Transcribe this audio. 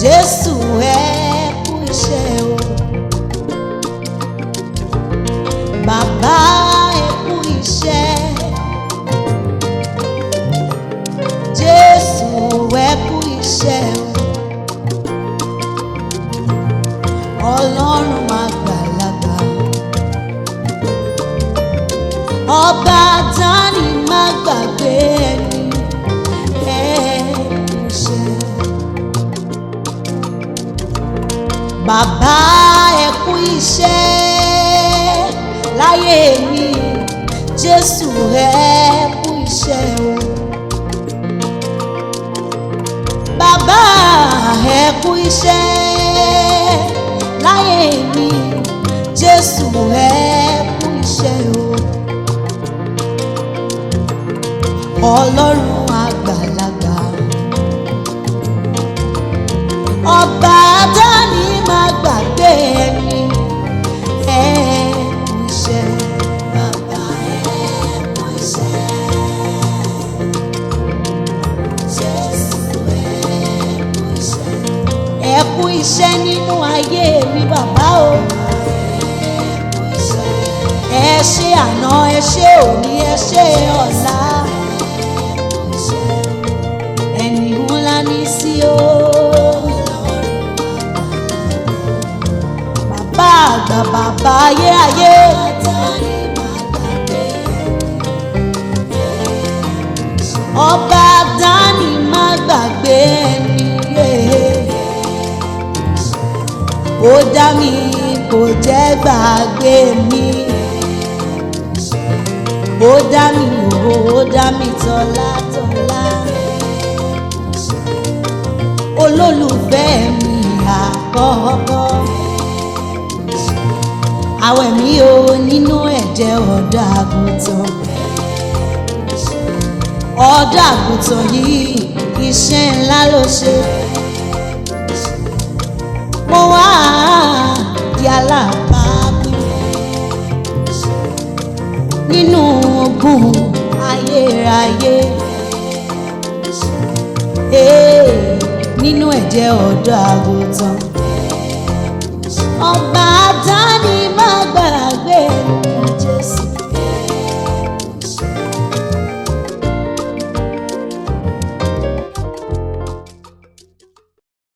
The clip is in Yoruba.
Jésù ẹ kú iṣẹ́ o. Bàbá ẹ kú iṣẹ́. Jésù ẹ kú iṣẹ́ o. Ọlọ́run àgbàlagbà, ọba dání má gbàgbé ẹni, ẹ kú iṣẹ́. Bàbá ẹ kú iṣẹ́ láyé mi, Jésù ẹ kú iṣẹ́ o. Bàbá ẹ kú iṣẹ́ láyé mi, Jésù ẹ kú iṣẹ́ o. Ọlọ́run àgbàlagbà, ọba dání má gbàgbé ẹni, ẹ kú iṣẹ́. Bàbá ẹ kú iṣẹ́. Jésù ẹ kú iṣẹ́. Ẹ kú iṣẹ́ nínú ayé mi bàbá o. Ẹ ṣé àná, ẹ ṣé òní, ẹ ṣé ọ̀la. Ẹni ńlá ní sí o. Bàbá àgbà, bàbá ayérayé. Ọba dání má gbàgbé ẹni. Ó dá mi kò jẹ́ gbàgbé mi. Ó dá mi ó dá mi tọ́látọ́lá. Olólùfẹ́ mi àkọ́kọ́. Àwẹ̀ mi ò nínú ẹ̀jẹ̀ ọ̀dọ́ àgùntàn. Ọ̀dọ́ àgùntàn yìí iṣẹ́ ńlá ló ṣe. Mo wá di alábàápín nínú ogun ayérayé. Nínú ẹ̀jẹ̀ ọ̀dọ́ àgùntàn. Ọba dání má gbàgbé,